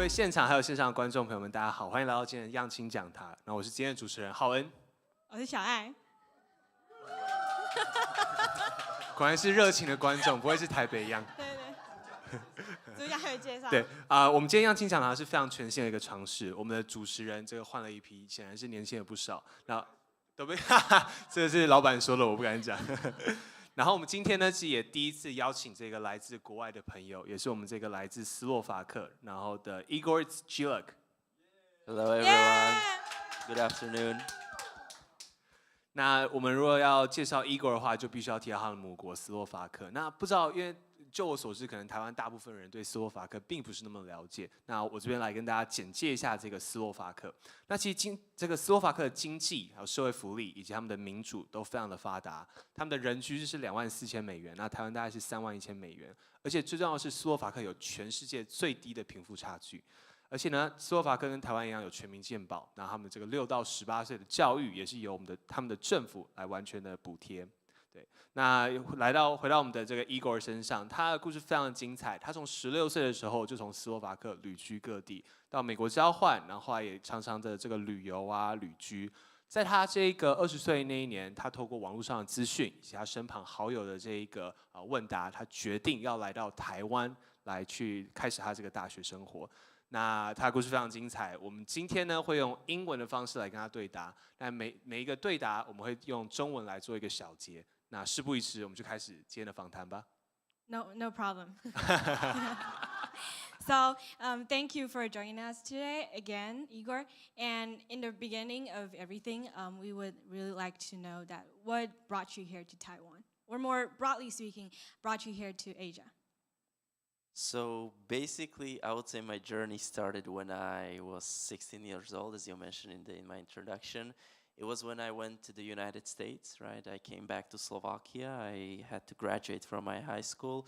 位现场还有线上的观众朋友们，大家好，欢迎来到今天的样青讲堂。然后我是今天的主持人浩恩，我是小爱。果然是热情的观众，不会是台北一样。对对，主要还有介绍。对我们今天样青讲堂是非常全新的一个尝试。我们的主持人这个换了一批，显然是年轻了不少。然后都被这个是老板说的，我不敢讲。然后我们今天呢，其实也第一次邀请这个来自国外的朋友，也是我们这个来自斯洛伐克，然后的 Igor Zilak。Hello everyone. Good afternoon. 那我们如果要介绍 Igor 的话，就必须要提到他的母国斯洛伐克。那不知道，因为就我所知，可能台湾大部分人对斯洛伐克并不是那么了解。那我这边来跟大家简介一下这个斯洛伐克。那其实这个斯洛伐克的经济还有社会福利以及他们的民主都非常的发达。他们的人均是$24,000，那台湾大概是$31,000。而且最重要的是，斯洛伐克有全世界最低的贫富差距。而且呢，斯洛伐克跟台湾一样有全民健保，那他们这个6到18岁的教育也是由他们的政府来完全的补贴。对，那回到我们的这个 Igor 身上，他的故事非常的精彩。他从16岁的时候就从斯洛伐克旅居各地，到美国交换，然后后来也常常的这个旅游啊、旅居。在他这个20岁那一年，他透过网络上的资讯以及他身旁好友的这一个问答，他决定要来到台湾来去开始他这个大学生活。那他的故事非常精彩，我们今天呢会用英文的方式来跟他对答，但每一个对答我们会用中文来做一个小结。那事不宜迟，我们就开始今天的访谈吧。No problem. So thank you for joining us today again, Igor. And in the beginning of everything, we would really like to know that what brought you here to Taiwan, or more broadly speaking, brought you here to Asia. So basically, I would say my journey started when I was 16 years old, as you mentioned in my introduction. It was when I went to the United States, right? I came back to Slovakia. I had to graduate from my high school.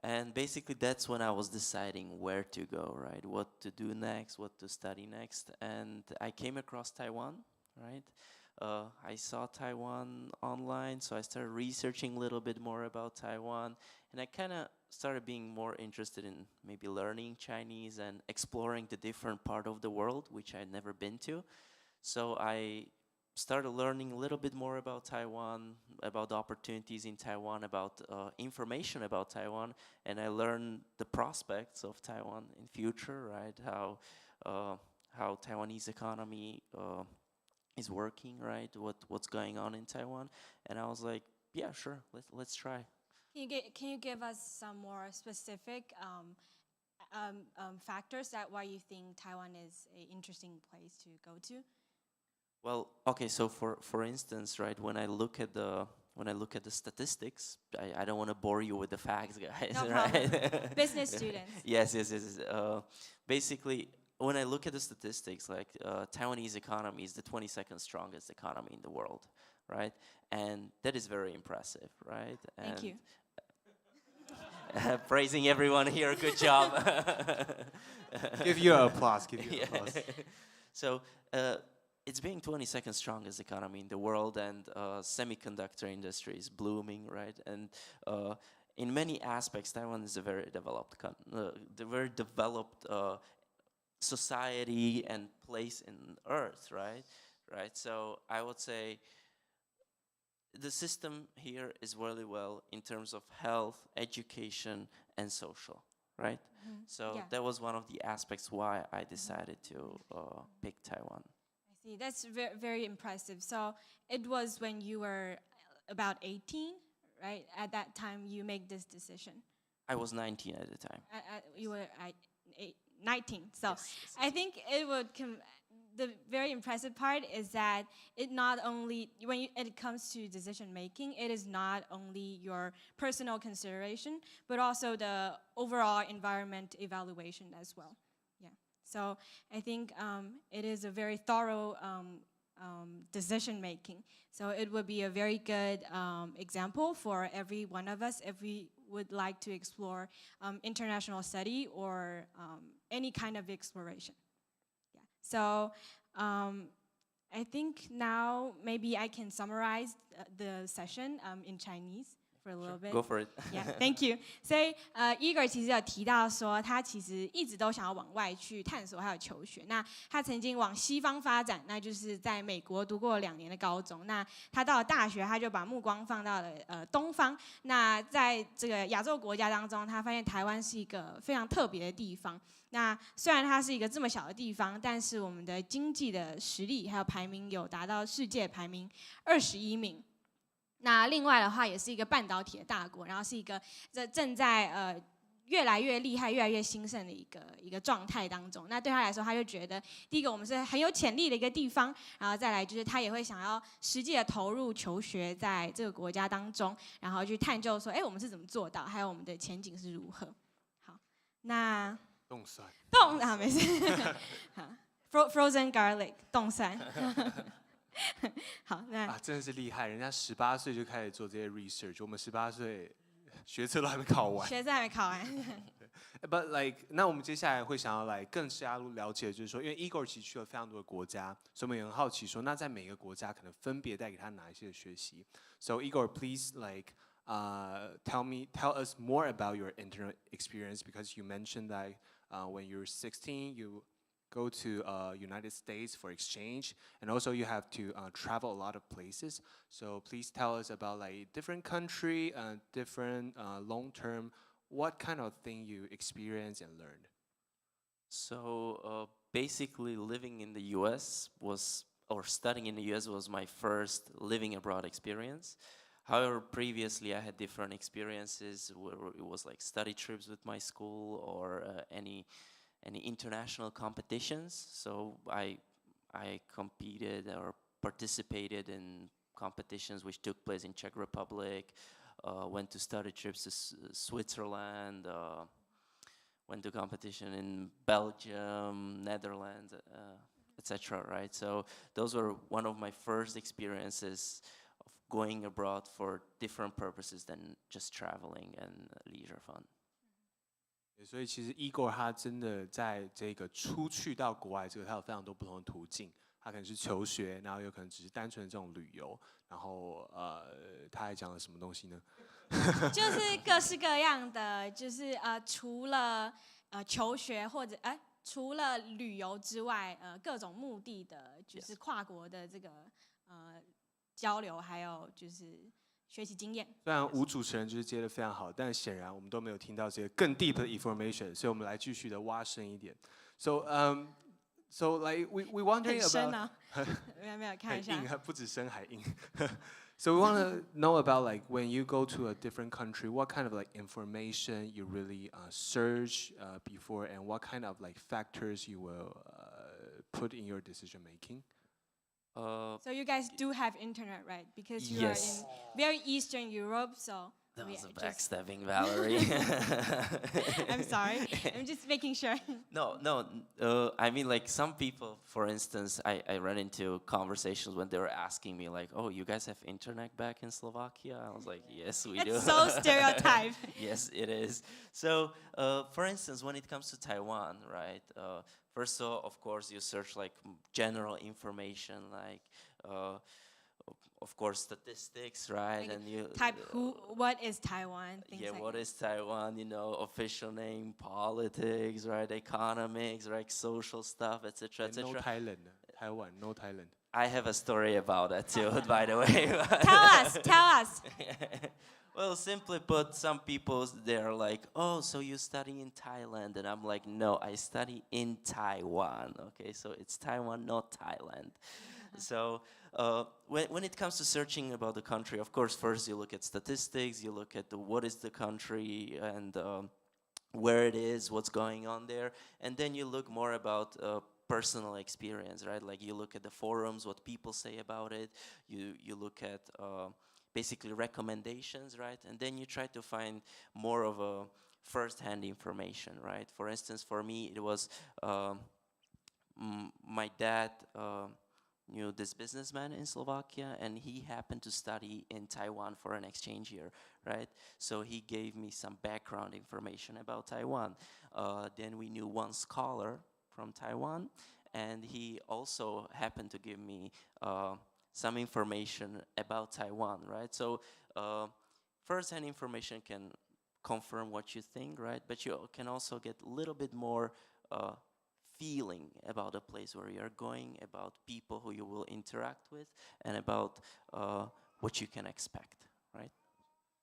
And basically, that's when I was deciding where to go, right? What to do next, what to study next. And I came across Taiwan, right? I saw Taiwan online, so I started researching a little bit more about Taiwan. And I kind of started being more interested in maybe learning Chinese and exploring the different part of the world, which I had never been to. So I started learning a little bit more about Taiwan, about the opportunities in Taiwan, about information about Taiwan, and I learned the prospects of Taiwan in future, right? How Taiwanese economy is working, right? What's going on in Taiwan, and I was like, yeah, sure, let's try. Can you give us some more specific factors that why you think Taiwan is an interesting place to go to? Well, okay, so for instance, right, when I look at the statistics, I don't want to bore you with the facts, guys. No right? problem. Business students. Yes. Basically, when I look at the statistics, like Taiwanese economy is the 22nd strongest economy in the world, right? And that is very impressive, right? Thank you. Praising everyone here, good job. Give you applause. Give you applause. So. It's being 22nd strongest economy in the world, and semiconductor industry is blooming, right? And in many aspects, Taiwan is a very developed, society and place in Earth, right? Right. So I would say the system here is really well in terms of health, education, and social, right? Mm-hmm. So that was one of the aspects why I decided to pick Taiwan. That's very impressive. So it was when you were about 18, right? At that time, you make this decision. I was 19 at the time. You were 19. So yes. I think it would. The very impressive part is that it not only when it comes to decision making, it is not only your personal consideration, but also the overall environment evaluation as well. So I think it is a very thorough decision making. So it would be a very good example for every one of us if we would like to explore international study or any kind of exploration. Yeah. So I think now maybe I can summarize the session in Chinese. for a little bit? Go for it. Yeah, thank you. 所以Igor 其实有提到说，他其实一直都想要往外去探索还有求学。那他曾经往西方发展，那就是在美国读过2年的高中。那他到了大学，他就把目光放到了东方。那在这个亚洲国家当中，他发现台湾是一个非常特别的地方。那虽然它是一个这么小的地方，但是我们的经济的实力还有排名有达到世界排名21名。那另外的话，也是一个半导体的大国，然后是一个正在越来越厉害、越来越兴盛的一个状态当中。那对他来说，他就觉得第一个我们是很有潜力的一个地方，然后再来就是他也会想要实际的投入求学在这个国家当中，然后去探究说，我们是怎么做到，还有我们的前景是如何。好，那冻蒜啊，没事。好 ，frozen garlic 冻蒜。好，那真的是厉害，人家18岁就开始做这些 research， 我们18岁学测都还没考完。学测还没考完。But like， 那我们接下来会想要来更加了解，就是说，因为 Igor 其实去了非常多的国家，所以我们也很好奇说，那在每个国家可能分别带给他哪一些的学习。So Igor, please like tell us more about your internet experience because you mentioned that when you're 16, you go to United States for exchange, and also you have to travel a lot of places. So please tell us about like different country, different long-term, what kind of thing you experienced and learned. So basically living in the US or studying in the US was my first living abroad experience. However, previously I had different experiences where it was like study trips with my school or any international competitions. So I competed or participated in competitions which took place in Czech Republic, went to study trips to Switzerland, went to competition in Belgium, Netherlands, etc. Right? So those were one of my first experiences of going abroad for different purposes than just traveling and leisure fun. 所以其实 Igor 他真的在这个出去到国外他有非常多不同的途径，他可能是求学，然后有可能只是单纯的这种旅游，然后他还讲了什么东西呢？就是各式各样的，就是除了求学或者除了旅游之外，各种目的的，就是跨国的这个交流，还有就是学习经验。虽然吴主持人就是接得非常好，但显然我们都没有听到这个更 deep 的 information， 所以我们来继续的挖深一点。So like we wondering about 很深啊，没有看一下，很硬，不止深还硬。So we want to know about like when you go to a different country, what kind of like information you really search before, and what kind of like factors you will put in your decision making. So you guys do have internet, right? Because you yes. are in very Eastern Europe, so. That was a backstabbing, Valerie. I'm sorry. I'm just making sure. No. I mean, like some people, for instance, I ran into conversations when they were asking me, like, "Oh, you guys have internet back in Slovakia?" I was like, "Yes, we do." That's so stereotype. Yes, it is. So, for instance, when it comes to Taiwan, right? First of all, of course, you search like general information, like. Of course, statistics, right? Like and you type what is Taiwan? Things yeah, like what that. is Taiwan? You know, official name, politics, right? Economics, right? Social stuff, etc., etc. No Thailand, Taiwan, no Thailand. I have a story about that too, by the way. Tell us. Well, simply put, some people they're like, "Oh, so you study in Thailand?" And I'm like, "No, I study in Taiwan." Okay, so it's Taiwan, not Thailand. So when it comes to searching about the country, of course, first you look at statistics, you look at what is the country and where it is, what's going on there, and then you look more about personal experience, right? Like you look at the forums, what people say about it, you look at basically recommendations, right? And then you try to find more of a first-hand information, right? For instance, for me, it was my dad knew this businessman in Slovakia, and he happened to study in Taiwan for an exchange year, right? So he gave me some background information about Taiwan. Then we knew one scholar from Taiwan, and he also happened to give me some information about Taiwan, right? So first-hand information can confirm what you think, right? But you can also get a little bit more feeling about the place where you're going, about people who you will interact with, and about what you can expect, right?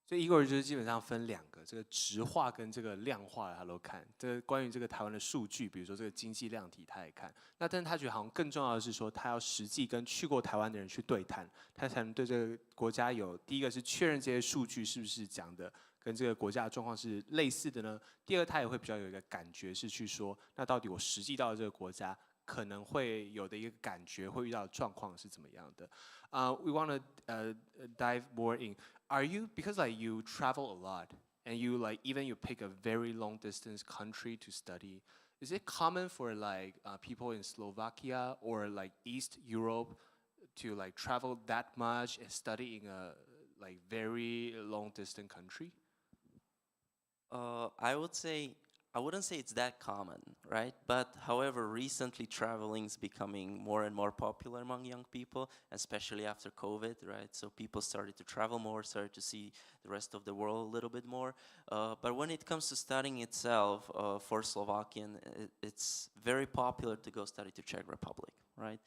所以 Igor 就是基本上分两个，这个质化跟这个量化他都看。这个关于这个台湾的数据，比如说这个经济量体，他也看。那但是他觉得好像更重要的是说，他要实际跟去过台湾的人去对谈，他才能对这个国家有第一个是确认这些数据是不是讲的跟这个国家的状况是类似的呢？第二，他也会比较有一个感觉是去说，那到底我实际到了这个国家可能会有的一个感觉，会遇到的状况是怎么样的？We want to dive more in. Are you, because like you travel a lot and you like even you pick a very long distance country to study, is it common for like people in Slovakia or like East Europe to like travel that much and study in a like very long distant country? I wouldn't say it's that common, right? But however, recently traveling is becoming more and more popular among young people, especially after COVID, right? So people started to travel more, started to see the rest of the world a little bit more. But when it comes to studying itself, for Slovakian, it's very popular to go study to Czech Republic, right?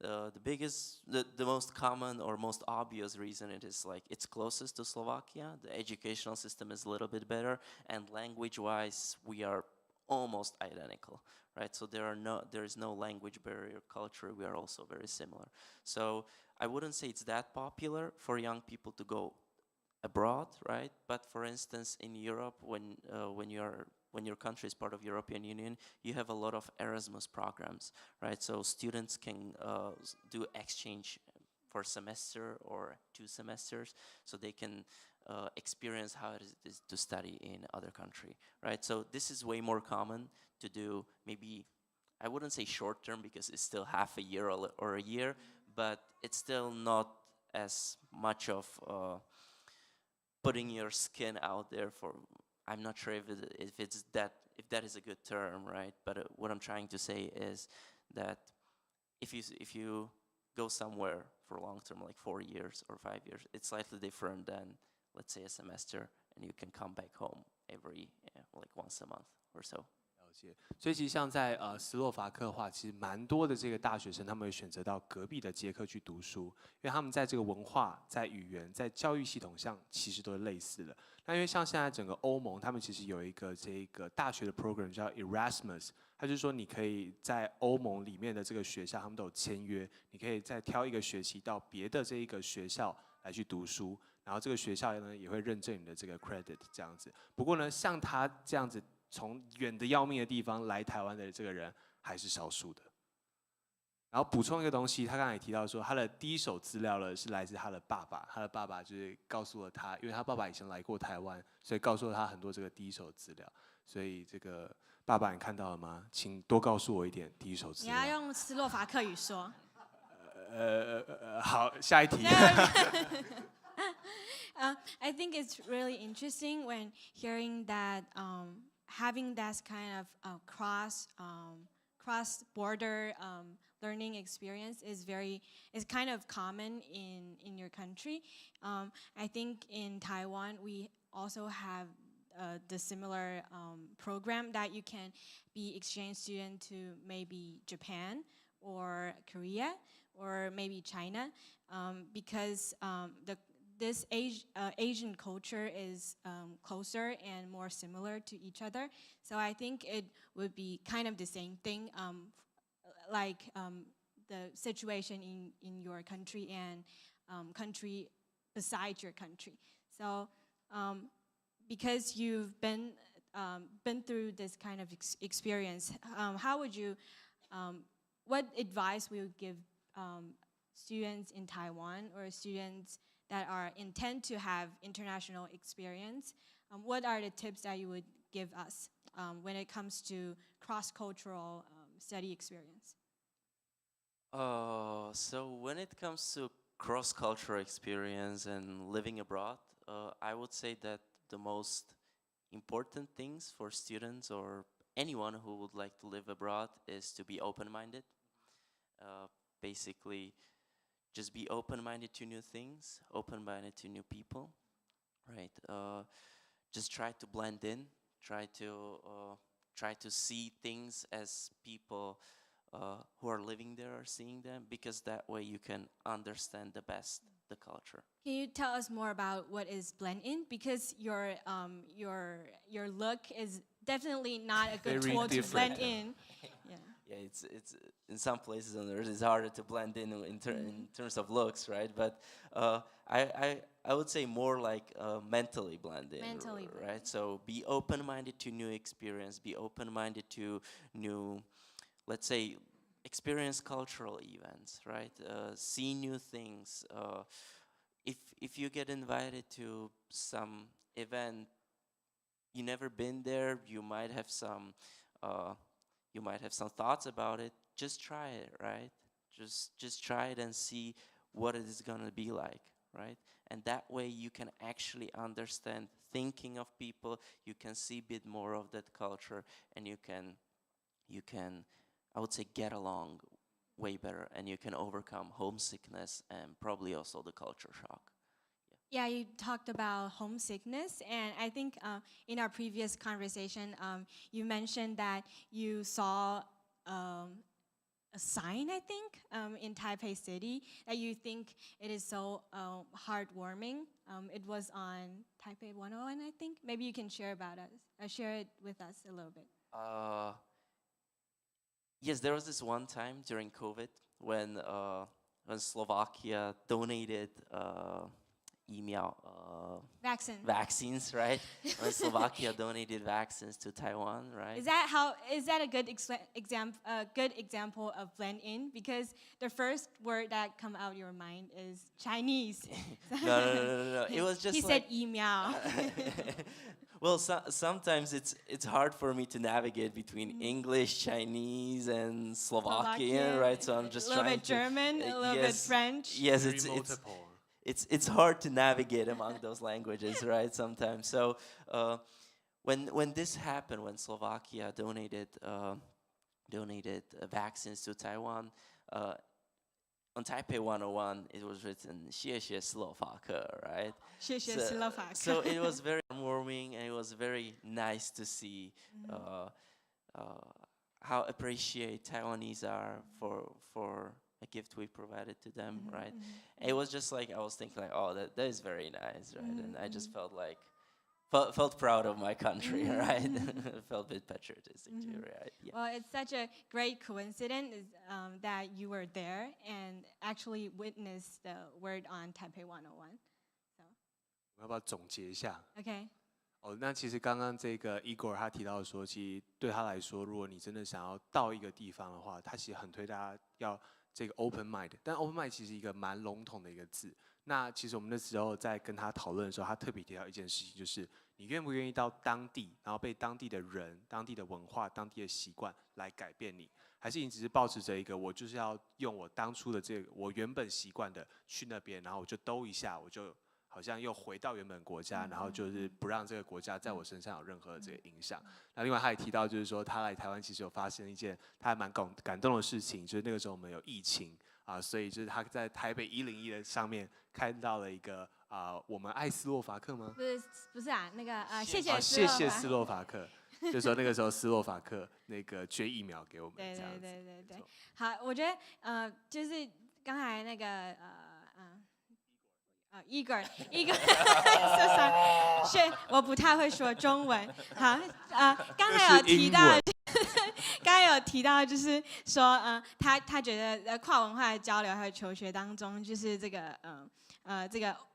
The most common or most obvious reason it is like it's closest to Slovakia. The educational system is a little bit better, and language-wise, we are almost identical, right? So there is no language barrier. Culture, we are also very similar. So I wouldn't say it's that popular for young people to go abroad, right? But for instance, in Europe, when your country is part of European Union, you have a lot of Erasmus programs, right? So students can do exchange for a semester or 2 semesters, so they can experience how it is to study in other country, right? So this is way more common to do. Maybe I wouldn't say short term because it's still half a year or a year, but it's still not as much of putting your skin out there for. I'm not sure if that is a good term, right? But what I'm trying to say is that if you go somewhere for long term, like 4 years or 5 years, it's slightly different than, let's say, a semester, and you can come back home every like once a month or so. 所以其实像在斯洛伐克的话，其实蛮多的这个大学生，他们会选择到隔壁的捷克去读书，因为他们在这个文化、在语言、在教育系统上其实都是类似的。那因为像现在整个欧盟，他们其实有一个这个大学的 program 叫 Erasmus， 它就是说你可以在欧盟里面的这个学校，他们都有签约，你可以再挑一个学期到别的这一个学校来去读书，然后这个学校呢也会认证你的这个 credit 这样子。不过呢，像他这样子。从远的要命的地方来台湾的这个人还是少数的。然后补充一个东西，他刚才也提到说，他的第一手资料呢是来自他的爸爸，他的爸爸就是告诉了他，因为他爸爸以前来过台湾，所以告诉了他很多这个第一手资料。所以这个爸爸你看到了吗？请多告诉我一点第一手资料。你要用斯洛伐克语说。好，下一题。I think it's really interesting when hearing that having that kind of cross-border learning experience is kind of common in your country. I think in Taiwan we also have the similar program that you can be exchange student to maybe Japan or Korea or maybe China, because this Asian culture is closer and more similar to each other. So I think it would be kind of the same thing, like the situation in your country and country besides your country. So because you've been through this kind of experience, how would you, what advice would you give students in Taiwan or students that are intend to have international experience? What are the tips that you would give us when it comes to cross-cultural study experience? So when it comes to cross-cultural experience and living abroad, I would say that the most important things for students or anyone who would like to live abroad is to be open-minded. Basically, just be open-minded to new things, open-minded to new people, right? Just try to blend in, try to see things as people who are living there are seeing them, because that way you can understand the best the culture. Can you tell us more about what is blend in? Because your look is definitely not a good Very tool to different. blend in. Yeah. Yeah, it's in some places on earth it's harder to blend in terms of looks, right? But I would say more like mentally blend in, Mentally blend right? So be open-minded to new experience, be open-minded to new, let's say, experience cultural events, right? See new things. If you get invited to some event, you never been there, you might have some thoughts about it. Just try it, right? Just try it and see what it is gonna be like, right? And that way you can actually understand thinking of people, you can see a bit more of that culture, and you can, I would say, get along way better, and you can overcome homesickness and probably also the culture shock. Yeah, you talked about homesickness, and I think in our previous conversation, you mentioned that you saw a sign, I think, in Taipei City, that you think it is so heartwarming. It was on Taipei 101, I think. Maybe you can share it with us a little bit. Yes, there was this one time during COVID when Slovakia donated vaccines, right? When Slovakia donated vaccines to Taiwan, right? Is that a good example of blend in? Because the first word that come out of your mind is Chinese. No. It was just he like, said email. Well, sometimes it's hard for me to navigate between English, Chinese, and Slovakian, right? So I'm just a little trying bit German, a little bit French. Yes, Very it's multiple. it's hard to navigate among those languages, right? Sometimes. So when this happened, when Slovakia donated vaccines to Taiwan, on Taipei 101, it was written 谢谢 Slovakia, right? 谢谢 Slovakia. So it was very warming, and it was very nice to see how appreciate Taiwanese are for a gift we provided to them, right? It was just like, I was thinking like, oh, that is very nice, right? And I just felt like, felt proud of my country, right? Felt a bit patriotic too, right? Yeah. Well, it's such a great coincidence that you were there and actually witnessed the word on Taipei 101. So. 我要不要总结一下？ Okay. 那其实刚刚这个 Igor 他提到说，其实对他来说，如果你真的想要到一个地方的话，他其实很推大家要这个 open mind。但 open mind 其实一个蛮笼统的一个字。那其实我们那时候在跟他讨论的时候，他特别提到一件事情，就是你愿不愿意到当地，然后被当地的人、当地的文化、当地的习惯来改变你，还是你只是抱持着一个我就是要用我当初的这个我原本习惯的去那边，然后我就兜一下，我就好像又回到原本国家，然后就是不让这个国家在我身上有任何的这个影响。那另外他也提到，就是说他来台湾其实有发生一件他还蛮感动的事情，就是那个时候我们有疫情啊，所以就是他在台北101的上面看到了一个我们爱斯洛伐克吗？不是啊，那个谢谢斯洛伐克，就是说那个时候斯洛伐克那个捐疫苗给我们，对。好，我觉得就是刚才那个Igor，我不太会说中文。好，刚才有提到，就是说，他觉得跨文化的交流还有求学当中，就是这个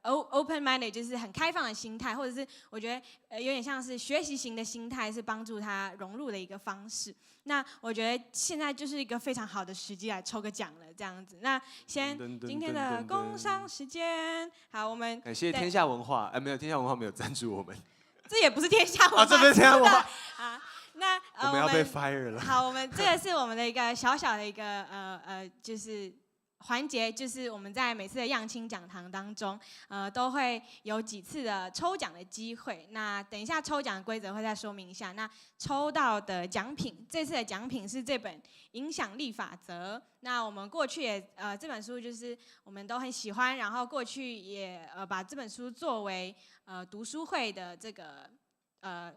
open minded 就是很开放的心态，或者是我觉得有点像是学习型的心态，是帮助他融入的一个方式。那我觉得现在就是一个非常好的时机来抽个奖了，这样子。那先今天的工商时间，好，我们感谢天下文化，没有天下文化没有赞助我们，这也不是天下文化，这不是天下文化。好，那我们要被 fire 了。好，我们这个是我们的一个小小的一个就是环节就是我们在每次的样青讲堂当中，都会有几次的抽奖的机会。那等一下抽奖的规则会再说明一下。那抽到的奖品，这次的奖品是这本《影响力法则》。那我们过去也这本书就是我们都很喜欢，然后过去也把这本书作为读书会的这个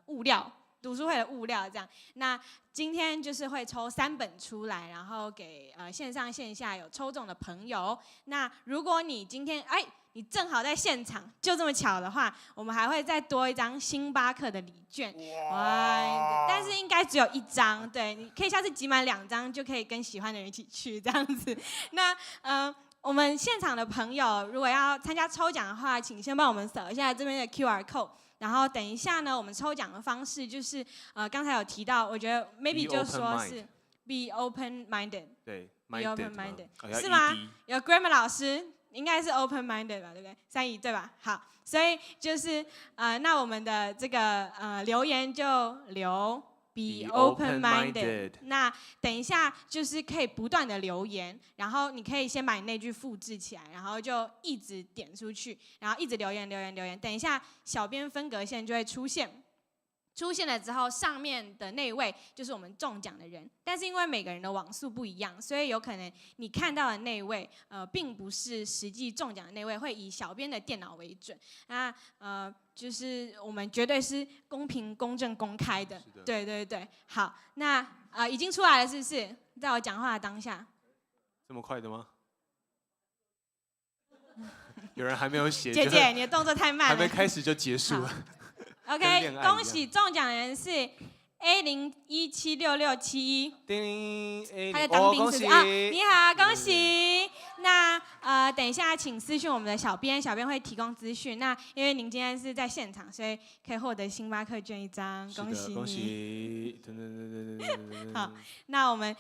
物料。读书会的物料这样，那今天就是会抽3本出来，然后给线上线下有抽中的朋友。那如果你今天你正好在现场，就这么巧的话，我们还会再多一张星巴克的礼券。哇！但是应该只有1张，对，你可以下次集满2张，就可以跟喜欢的人一起去这样子。那我们现场的朋友如果要参加抽奖的话，请先帮我们扫一下这边的 QR code。然后等一下呢，我们抽奖的方式就是刚才有提到，我觉得 maybe 就说是 be open minded， 对 ，be open minded， 是 minded 吗？有 grammar 老师应该是 open minded 吧，对不对？3对吧？好，所以就是那我们的这个留言就留 be open minded。那等一下就是可以不断的留言，然后你可以先把你那句复制起来，然后就一直点出去，然后一直留言。等一下小编分隔线就会出现。出现了之后，上面的那位就是我们中奖的人，但是因为每个人的网速不一样，所以有可能你看到的那位，并不是实际中奖的那位，会以小编的电脑为准。那就是我们绝对是公平、公正、公开的。对。好，那已经出来了，是不是？在我讲话的当下。这么快的吗？有人还没有写。姐姐，你的动作太慢了。还没开始就结束了。OK， 恭喜中奖人是 A01766771，他在当兵是不是？你好，恭喜。那等一下请私讯我们的小编，小编会提供资讯。那因为您今天是在现场，所以可以获得星巴克券1张，恭喜你。恭喜！好，那我们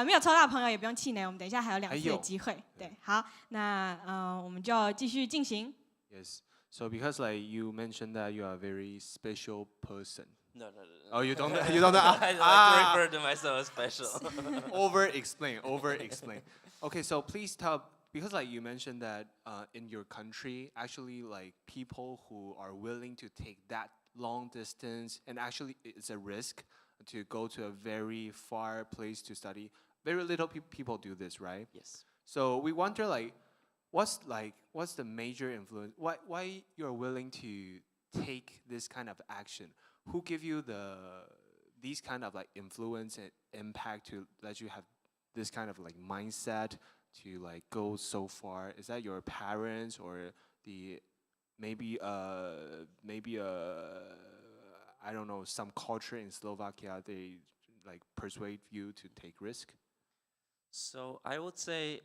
没有抽到的朋友也不用气馁，我们等一下还有2次的机会。对，好，那我们就继续进行。Yes. So because like you mentioned that you are a very special person. No. Oh, you don't. I like to refer to myself as special. Over-explain. Okay, so please tell, because like you mentioned that in your country, actually like people who are willing to take that long distance, and actually it's a risk to go to a very far place to study. Very little people do this, right? Yes. So we wonder like, what's the major influence? Why you're willing to take this kind of action? Who give you these kind of like influence and impact to let you have this kind of like mindset to like go so far? Is that your parents or maybe I don't know, some culture in Slovakia, they like persuade you to take risk? So I would say,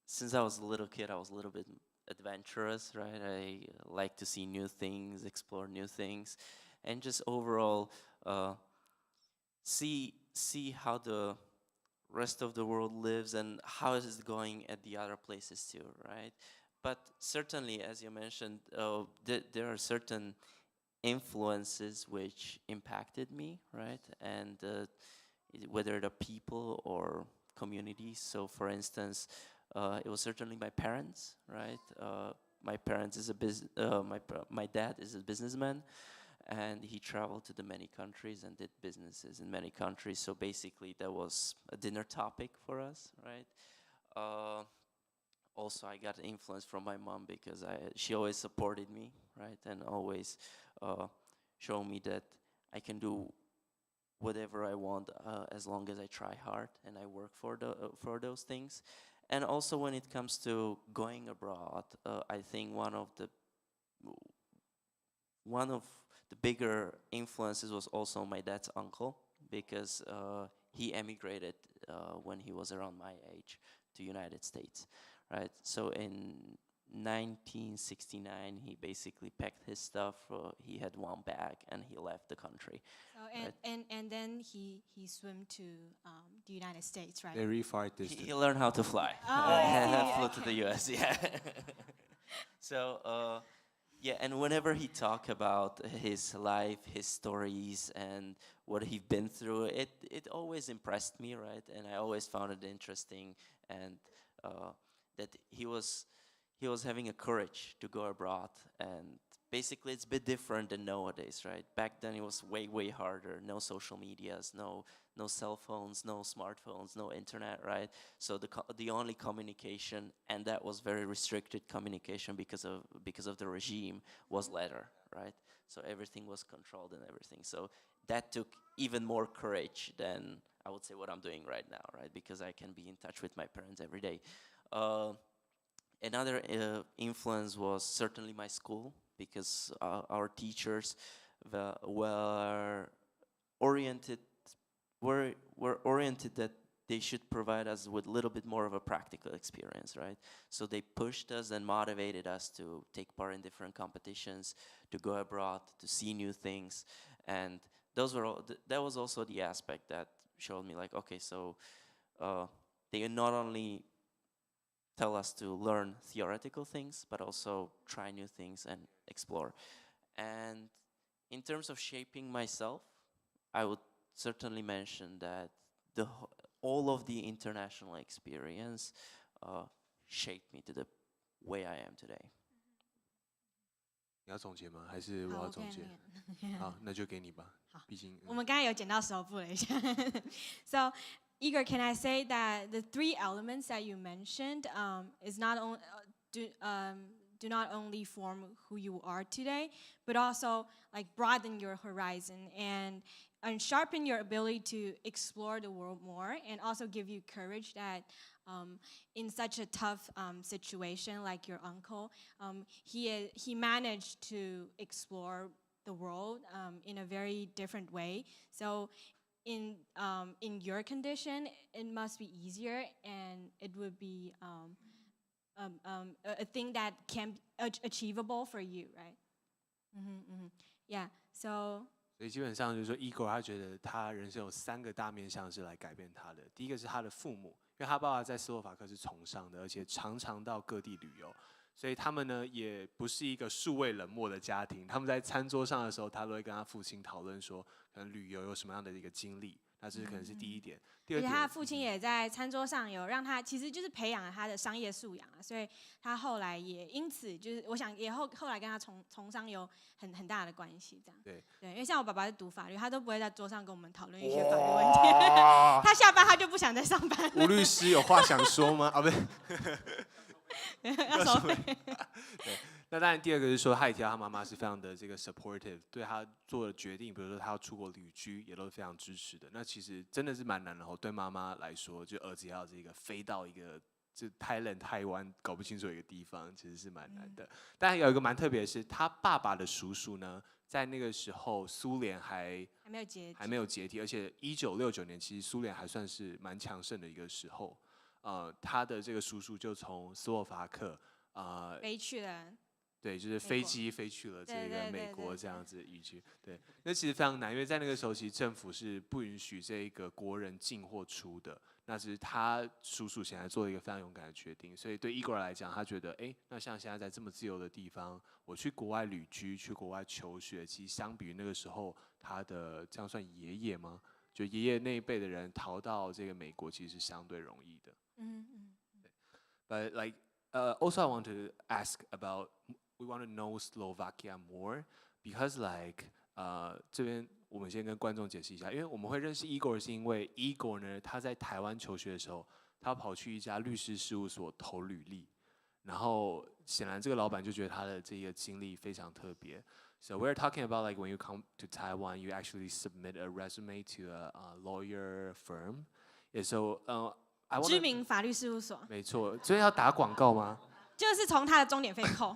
since I was a little kid, I was a little bit adventurous, right? I like to see new things, explore new things, and just overall see how the rest of the world lives and how it is going at the other places too, right? But certainly, as you mentioned, there are certain influences which impacted me, right? And whether the people or communities. So, for instance, it was certainly my parents, right? My parents is my dad is a businessman, and he traveled to the many countries and did businesses in many countries. So basically, that was a dinner topic for us, right? Also, I got influence from my mom because she always supported me, right, and always showed me that I can do whatever I want as long as I try hard and I work for those things. And also, when it comes to going abroad, I think one of the bigger influences was also my dad's uncle, because he emigrated when he was around my age to United States, right? So in 1969, he basically packed his stuff. He had one bag and he left the country. So and then he swam to the United States, right? Very far distance. He learned how to fly. Oh, Flew to the U.S. Yeah. So yeah, and whenever he talked about his life, his stories, and what he'd been through, it always impressed me, right? And I always found it interesting, and that he was having a courage to go abroad, and basically it's a bit different than nowadays, right? Back then it was way harder. No social medias, no cell phones, no smartphones, no internet, right? So the only communication, and that was very restricted communication because of the regime, was letter, right? So everything was controlled and everything. So that took even more courage than I would say what I'm doing right now, right? Because I can be in touch with my parents every day. Another influence was certainly my school, because our teachers were oriented that they should provide us with a little bit more of a practical experience, right? So they pushed us and motivated us to take part in different competitions, to go abroad, to see new things, and that was also the aspect that showed me, like, okay, so they not only tell us to learn theoretical things, but also try new things and explore. And in terms of shaping myself, I would certainly mention that all of the international experience shaped me to the way I am today. 你要总结吗？还是我要总结？好，那就给你吧。毕竟我们刚才有剪到手部了一下。So Igor, can I say that the three elements that you mentioned is not only do not only form who you are today, but also like broaden your horizon and sharpen your ability to explore the world more, and also give you courage that in such a tough situation like your uncle, he managed to explore the world in a very different way. So in your condition, it must be easier, and it would be a thing that can be achievable for you, right? Yeah. So. 所以基本上就是说 ，Igor 他觉得他人生有3个大面向是来改变他的。第一个是他的父母，因为他爸爸在斯洛伐克是从商的，而且常常到各地旅游，所以他们呢也不是一个数位冷漠的家庭。他们在餐桌上的时候，他都会跟他父亲讨论说，可能旅游有什么样的一个经历。那这是可能是第一点。第二点，而且他的父亲也在餐桌上有让他，其实就是培养了他的商业素养啊，所以他后来也因此就是，我想也后来跟他从商有很大的关系，这样。对，因为像我爸爸是读法律，他都不会在桌上跟我们讨论一些法律问题，他下班他就不想再上班了。吴律师有话想说吗？啊，不是。要收费。对，那当然第二个是说，他也提到他妈妈是非常的这个 supportive， 对他做的决定，比如说他要出国旅居，也都是非常支持的。那其实真的是蛮难的哦，对妈妈来说，就儿子要这个飞到一个就太冷台湾搞不清楚一个地方，其实是蛮难的。但有一个蛮特别的是，他爸爸的叔叔呢，在那个时候苏联还没有解体，而且1969年其实苏联还算是蛮强盛的一个时候。他的这个叔叔就从斯洛伐克飞去了。对，就是飞机飞去了这个美国这样子移居。对，那其实非常难，因为在那个时候，其实政府是不允许这个国人进或出的。那只是他叔叔现在做了一个非常勇敢的决定，所以对 Igor 来讲，他觉得，那像现在在这么自由的地方，我去国外旅居，去国外求学，其实相比于那个时候，他的这样算爷爷吗？就爷爷那一辈的人逃到这个美国，其实是相对容易的。But like, also I want to ask about, we want to know Slovakia more because like, 这边我们先跟观众解释一下，因为我们会认识 Igor 是因为 Igor 呢，他在台湾求学的时候，他跑去一家律师事务所投履历，然后显然这个老板就觉得他的这个经历非常特别。So we're talking about like when you come to Taiwan, you actually submit a resume to a lawyer firm. And so, 知名法律事务所。没错，所以要打广告吗？就是从他的钟点费扣。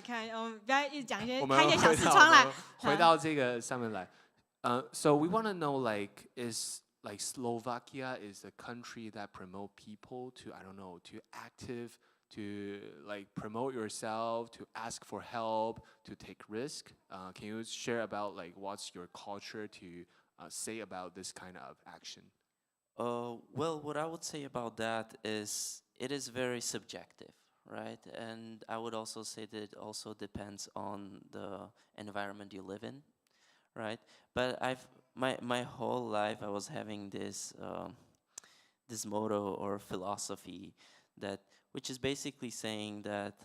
看我们不要一直讲一些开一些小视窗来。回到这个上面来。So we want to know like is like Slovakia is a country that promote people to I don't know to active to like promote yourself to ask for help to take risk. Can you share about like what's your culture to say about this kind of action? Well, what I would say about that is it is very subjective, right? And I would also say that it also depends on the environment you live in, right? But my whole life I was having this this motto or philosophy that which is basically saying that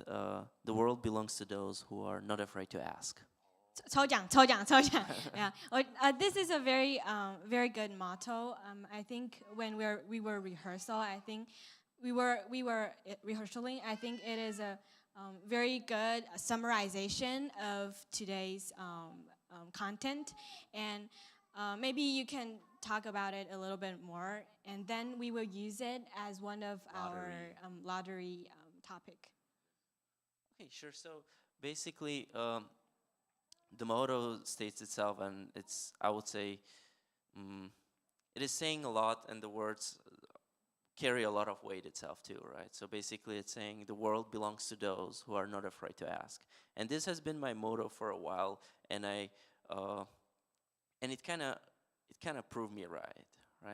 the world belongs to those who are not afraid to ask. 抽奖 yeah. This is a very good motto. I think when we were rehearsal, I think we were rehearsing. I think it is a very good summarization of today's content, and maybe you can talk about it a little bit more, and then we will use it as one of our lottery topic. Okay, sure. So basically, the motto states itself, and I would say, it is saying a lot, and the words carry a lot of weight itself too, right? So basically, it's saying the world belongs to those who are not afraid to ask, and this has been my motto for a while, and it kind of proved me right?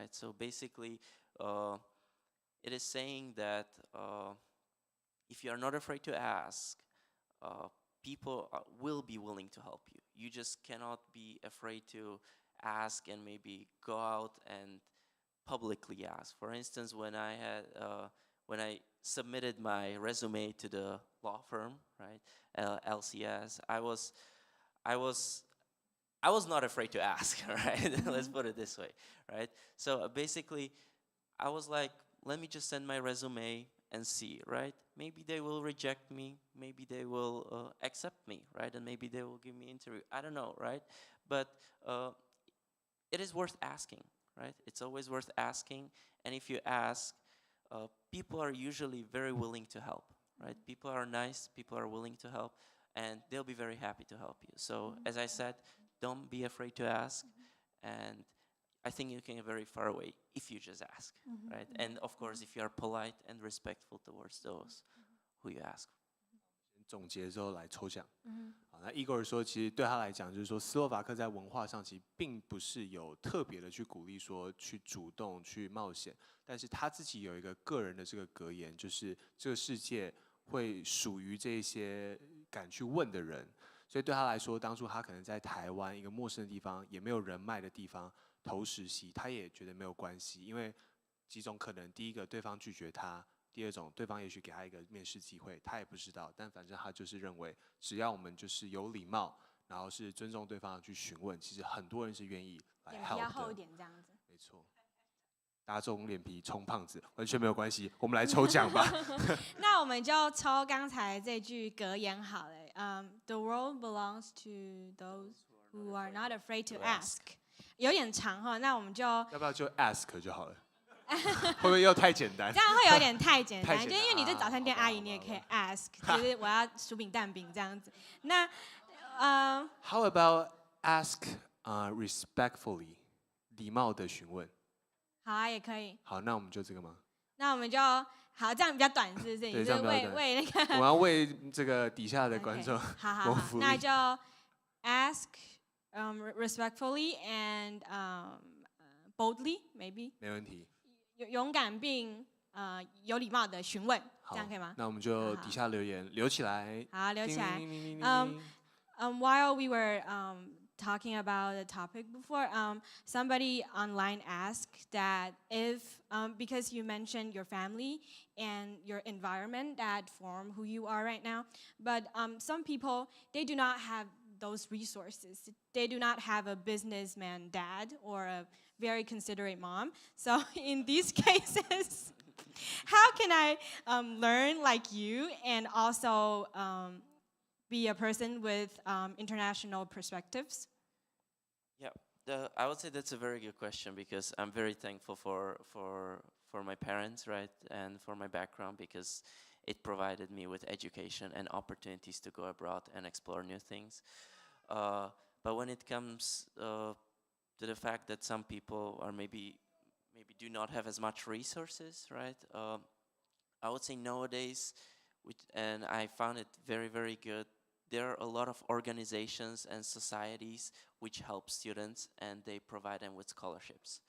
So basically, it is saying that if you are not afraid to ask, people will be willing to help you. You just cannot be afraid to ask and maybe go out and publicly ask. For instance, when I submitted my resume to the law firm, right, LCS, I was not afraid to ask, right? Let's put it this way, right? So basically, I was like, let me just send my resume and see, right? Maybe they will reject me, maybe they will accept me, right? And maybe they will give me an interview. I don't know, right? But it is worth asking, right? It's always worth asking. And if you ask, people are usually very willing to help, right? People are nice, people are willing to help, and they'll be very happy to help you. So as I said, don't be afraid to ask, and I think you can get very far away if you just ask, right? And of course, if you are polite and respectful towards those who you ask. 总结之后来抽奖。好，那 Igor 说，其实对他来讲，就是说斯洛伐克在文化上其实并不是有特别的去鼓励说去主动去冒险，但是他自己有一个个人的这个格言，就是这个世界会属于这些敢去问的人。所以对他来说，当初他可能在台湾一个陌生的地方，也没有人脉的地方投实习，他也觉得没有关系，因为几种可能：第一个，对方拒绝他；第二种，对方也许给他一个面试机会，他也不知道。但反正他就是认为，只要我们就是有礼貌，然后是尊重对方的去询问，其实很多人是愿意来 help 的。脸皮要厚一点这样子。没错。大众脸皮充胖子完全没有关系，我们来抽奖吧。那我们就抽刚才这句格言好了。The world belongs to those who are not afraid to ask。有点长哈，那我们就要不要就 ask 就好了？会不会又太简单？这样会有点太简单，太简单就因为你是早餐店阿姨，你也可以 ask，就是我要薯饼蛋饼这样子。那How about ask respectfully， 礼貌的询问？好啊，也可以。好，那我们就这个吗？那我们就好，这样比较短，是不是？对，你是这样比较短。为那个我要为这个底下的观众谋福利。那就 ask respectfully and boldly maybe。没问题。勇敢并有礼貌的询问，这样可以吗？那我们就底下留言留起来。好，留起来。While we were talking about the topic before, somebody online asked that if, because you mentioned your family and your environment that form who you are right now, but some people, they do not have those resources. They do not have a businessman dad or a very considerate mom. So in these cases, how can I learn like you and also be a person with international perspectives? Yeah, I would say that's a very good question because I'm very thankful for my parents, right, and for my background because it provided me with education and opportunities to go abroad and explore new things. But when it comes to the fact that some people are maybe do not have as much resources, right? I would say nowadays, and I found it very, very good, there are a lot of organizations and societies which help students and they provide them with scholarships,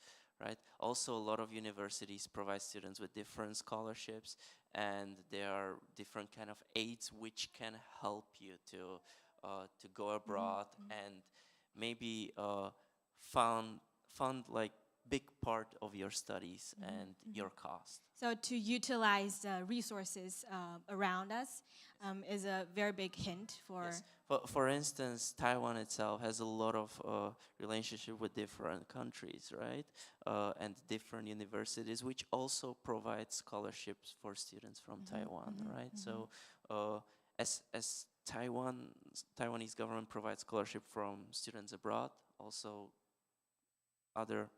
right? Also, a lot of universities provide students with different scholarships and there are different kind of aids which can help you to go abroad and maybe fund like big part of your studies and your cost. So to utilize the resources around us is a very big hint for. Yes. For instance, Taiwan itself has a lot of relationship with different countries, right? And different universities, which also provide scholarships for students from Taiwan, right? So as Taiwanese government provides scholarship from students abroad, also other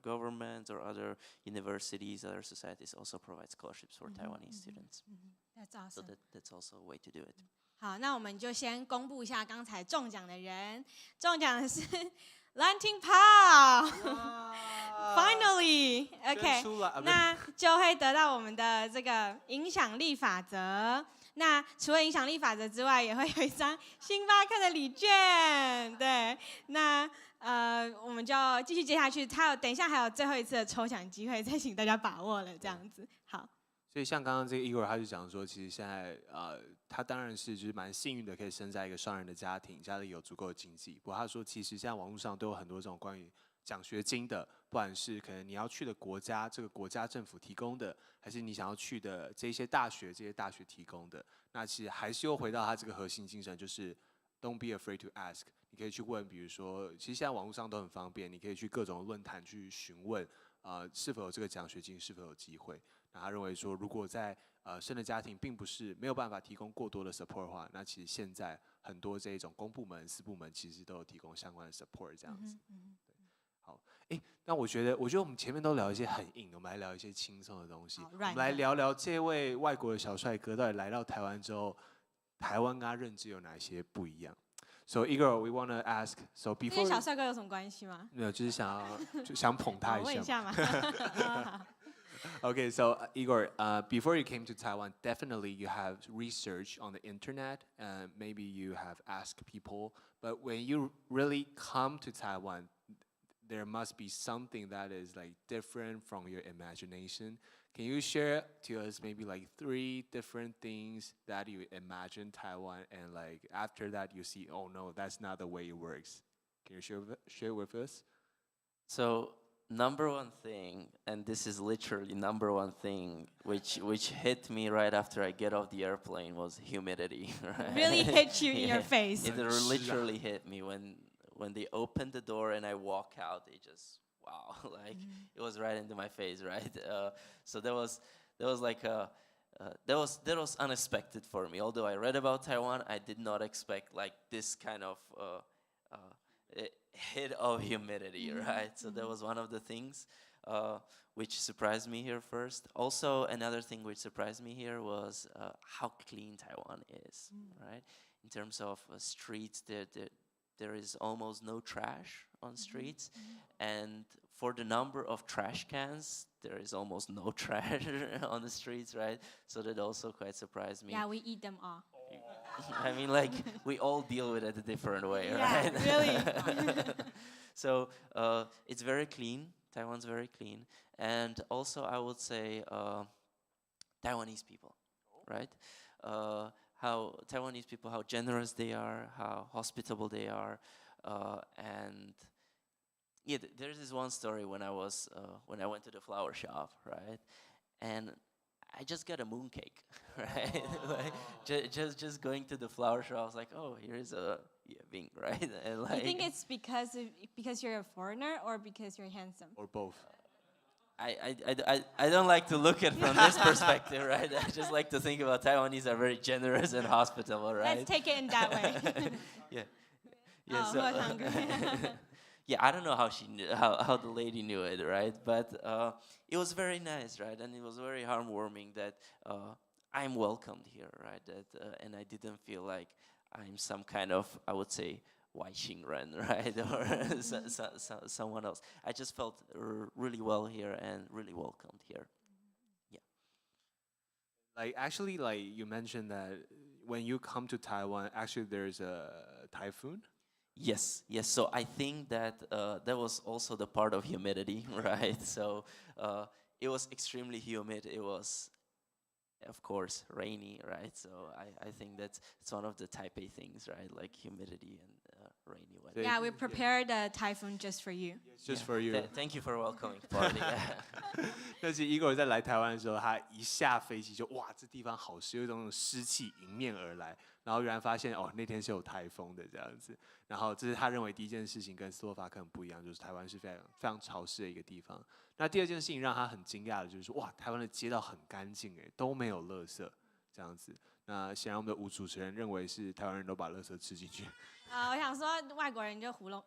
governments or other universities, other societies also provide scholarships for Taiwanese students. That's So awesome. that's also a way to do it. 好，那我们就先公布一下刚才中奖的人，中奖的是蓝廷炮，Finally， OK， 那就会得到我们的这个影响力法则。那除了影响力法则之外，也会有一张星巴克的礼券。对，那我们就继续接下去，等一下还有最后一次的抽奖机会，再请大家把握了，这样子。好。所以像刚刚这个 Igor 他就讲说，其实现在他当然是就是蛮幸运的，可以生在一个商人的家庭，家里有足够的经济。不过他说，其实现在网络上都有很多这种关于奖学金的，不管是可能你要去的国家，这个国家政府提供的，还是你想要去的这些大学提供的，那其实还是又回到他这个核心精神，就是 Don't be afraid to ask。你可以去问，比如说，其实现在网络上都很方便，你可以去各种论坛去询问，是否有这个奖学金，是否有机会。那他认为说，如果在生的家庭并不是没有办法提供过多的 support 的话，那其实现在很多这一种公部门、私部门其实都有提供相关的 support 这样子。好，那我觉得我们前面都聊一些很硬的，我们来聊一些轻松的东西。我们来聊聊这位外国的小帅哥到底来到台湾之后，台湾跟他认知有哪些不一样？So Igor, we want to ask. So before 跟小帅哥有什么关系吗？没有，就是想捧他一下。问一下嘛。Okay, so Igor, before you came to Taiwan, definitely you have researched on the internet, and maybe you have asked people. But when you really come to Taiwan, there must be something that is like different from your imagination. Can you share to us maybe like 3 different things that you imagine Taiwan, and like after that you see, oh no, that's not the way it works. Can you share with us? So number one thing, and this is literally number one thing, which hit me right after I get off the airplane, was humidity. Right? Really hit you in your face. It literally hit me when they opened the door and I walk out. They just wow, like it was right into my face, right? So that was like that was unexpected for me. Although I read about Taiwan, I did not expect like this kind of hit of humidity, right? So that was one of the things which surprised me here first. Also, another thing which surprised me here was how clean Taiwan is, right? In terms of streets, there is almost no trash on streets, and for the number of trash cans, there is almost no trash on the streets, right? So that also quite surprised me. Yeah, we eat them all. I mean, like, we all deal with it a different way, Yeah, right? really. So it's very clean. Taiwan's very clean. And also, I would say Taiwanese people, right? How Taiwanese people, how generous they are, how hospitable they are. And yeah, there's this one story when I went to the flower shop, right? And I just got a mooncake, right? Like just going to the flower shop, I was like, oh, here's a Bing, right? And like, You think it's because you're a foreigner or because you're handsome? Or both? I don't like to look at it from this perspective, right? I just like to think about Taiwanese are very generous and hospitable, right? Let's take it in that way. Yeah. Oh, So, I'm hungry. yeah, I don't know how she knew, how the lady knew it, right? But it was very nice, right? And it was very heartwarming that I'm welcomed here, right? That and I didn't feel like I'm some kind of, I would say, Wai Xingren, right? Or someone else. I just felt really well here and really welcomed here. Yeah. Like actually, like you mentioned that when you come to Taiwan, actually there's a typhoon. Yes. So I think that that was also the part of humidity, right? So it was extremely humid. It was, of course, rainy, right? So I think it's one of the Taipei things, right? Like humidity and rainy weather. Yeah, we prepared a typhoon just for you. Just for you. Thank you for welcoming party. 但是 Igor 在来台湾的时候，他一下飞机就哇，这地方好湿，有一种湿气迎面而来。然后原来发现哦，那天是有台风的这样子。然后这是他认为第一件事情跟斯洛伐克很不一样，就是台湾是非常潮湿的一个地方。那第二件事情让他很惊讶的就是说，哇，台湾的街道很干净哎，都没有垃圾这样子。那显然我们的吴主持人认为是台湾人都把垃圾吃进去。我想说外国人就唬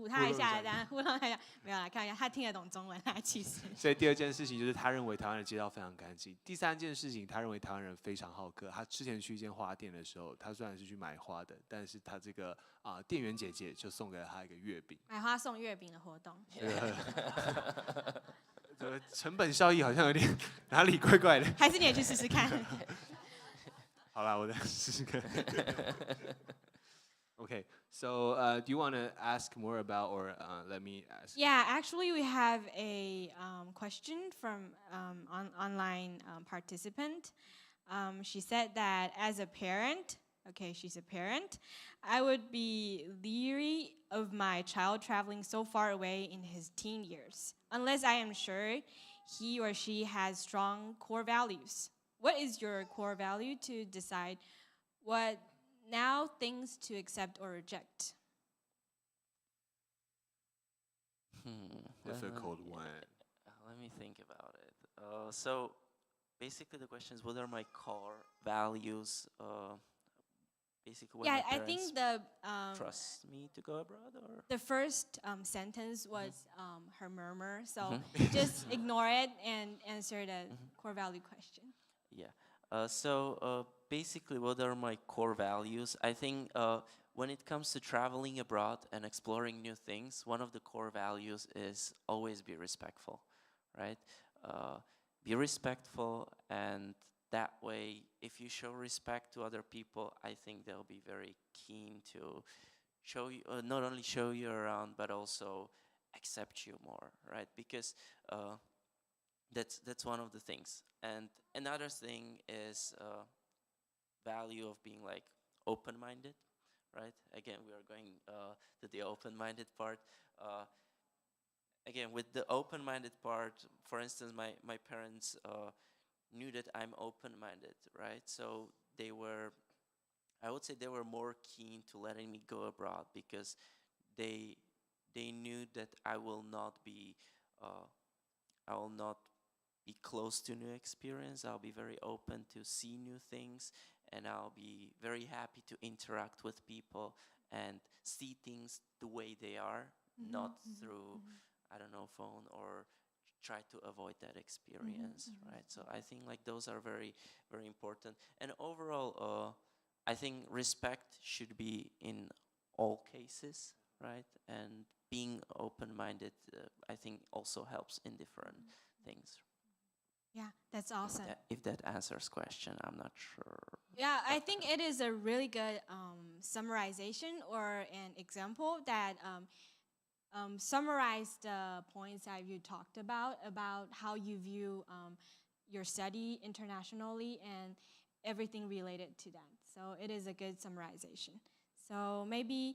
他一下，这样糊弄他一下，没有啦，看一下他听得懂中文啊，其实。所以第二件事情就是他认为台湾的街道非常干净。第三件事情，他认为台湾人非常好客。他之前去一间花店的时候，他虽然是去买花的，但是他这个店员姐姐就送给了他一个月饼。买花送月饼的活动。这个成本效益好像有点哪里怪怪的。还是你也去试试看。好啦，我再试试看。Okay, so do you want to ask more about, or let me ask? Yeah, actually, we have a question from online participant. She said that as a parent, okay, she's a parent, I would be leery of my child traveling so far away in his teen years, unless I am sure he or she has strong core values. What is your core value to decide what now things to accept or reject? Difficult one. Let me think about it. So basically the question is, what are my core values? Basically when Yeah, my I parents think the trust me to go abroad, or? the first sentence was her murmur, so just ignore it and answer the core value question. Yeah. So basically, what are my core values? I think when it comes to traveling abroad and exploring new things, one of the core values is always be respectful, right? Be respectful, and that way, if you show respect to other people, I think they'll be very keen to show you, not only show you around, but also accept you more, right? Because that's one of the things. And another thing is value of being like open-minded, right? Again, we are going to the open-minded part. Again, with the open-minded part, for instance, my parents knew that I'm open-minded, right? So they were, I would say they were more keen to letting me go abroad because they knew that I will not be close to new experience. I'll be very open to see new things, and I'll be very happy to interact with people and see things the way they are, not through, I don't know, phone, or try to avoid that experience, right? So I think like those are very, very important. And overall, I think respect should be in all cases, right? And being open-minded, I think also helps in different things. Yeah, that's awesome. If that answers question, I'm not sure. Yeah, I think it is a really good summarization or an example that summarize the points that you talked about how you view your study internationally and everything related to that. So it is a good summarization. So maybe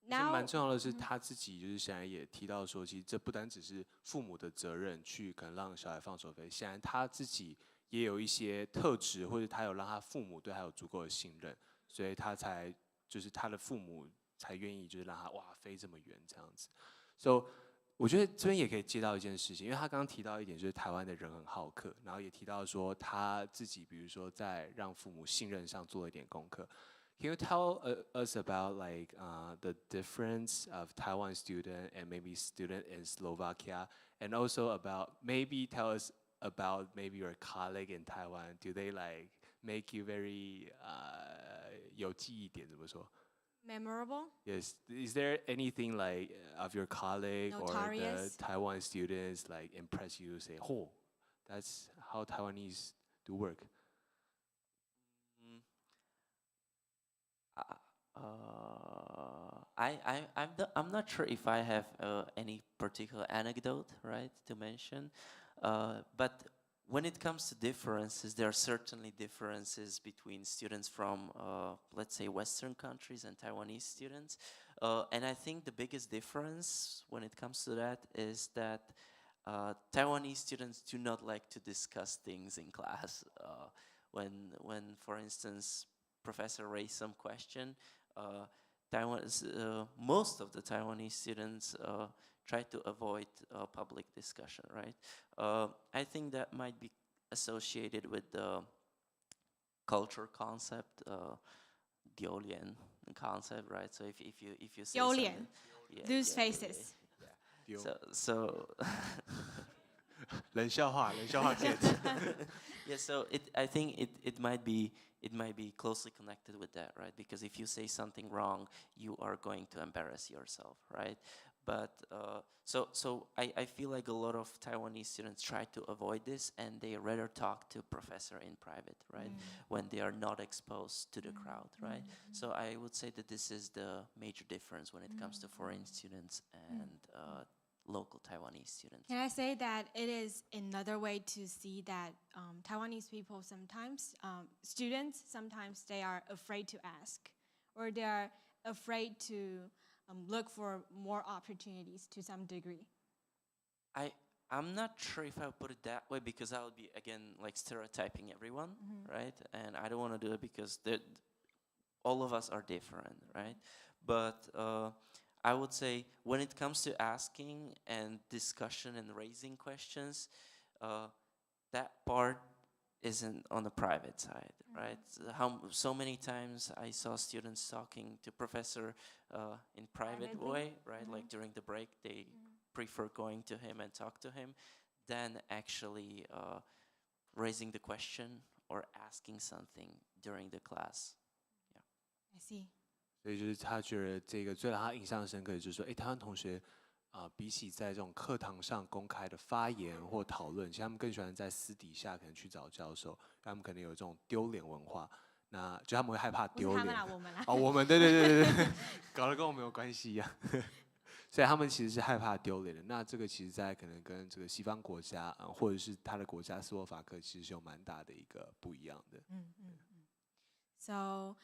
其实蛮重要的是，他自己就是显然也提到说，其实这不单只是父母的责任去可能让小孩放手飞，显然他自己也有一些特质，或者他有让他父母对他有足够的信任，所以他才就是他的父母才愿意就是让他哇飞这么远这样子。So 我觉得这边也可以接到一件事情，因为他刚刚提到一点就是台湾的人很好客，然后也提到说他自己比如说在让父母信任上做了一点功课。Can you tell us about like the difference of Taiwan student and maybe student in Slovakia, and also about maybe tell us about maybe your colleague in Taiwan? Do they like make you very 有记忆点怎么说 memorable? Yes. Is there anything like of your colleague Notorious? or the Taiwan students like impress you? Say, oh, that's how Taiwanese do work. I'm not sure if I have any particular anecdote, right, to mention, but when it comes to differences, there are certainly differences between students from, let's say, Western countries and Taiwanese students. And I think the biggest difference when it comes to that is that Taiwanese students do not like to discuss things in class. When, for instance, professor raised some question, most of the Taiwanese students try to avoid public discussion, right? I think that might be associated with the culture concept, Diolian concept, right? So if you say Diolian. something, Lose faces. So 冷笑话 get. yeah, so I think it might be closely connected with that, right? Because if you say something wrong, you are going to embarrass yourself, right? But so I feel like a lot of Taiwanese students try to avoid this, and they rather talk to professor in private, right? When they are not exposed to the crowd, right? So I would say that this is the major difference when it comes to foreign students and local Taiwanese students. Can I say that it is another way to see that Taiwanese people sometimes, students, sometimes they are afraid to ask, or they are afraid to look for more opportunities to some degree? I'm not sure if I would put it that way, because I would be, again, like stereotyping everyone, right? And I don't want to do it because all of us are different, right? But I would say when it comes to asking and discussion and raising questions, that part isn't on the private side, right? So many times I saw students talking to professor in private way, right? Like during the break, they prefer going to him and talk to him than actually raising the question or asking something during the class. Yeah. I see. 所以就是他觉得这个最让他印象深刻的就是说，台湾同学比起在这种课堂上公开的发言或讨论，其实他们更喜欢在私底下可能去找教授，他们可能有这种丢脸文化，那就他们会害怕丢脸。我们啦。哦，我们对，搞得跟我们有关系一样。所以他们其实是害怕丢脸的。那这个其实，在可能跟这个西方国家或者是他的国家斯洛伐克，其实是有蛮大的一个不一样的。So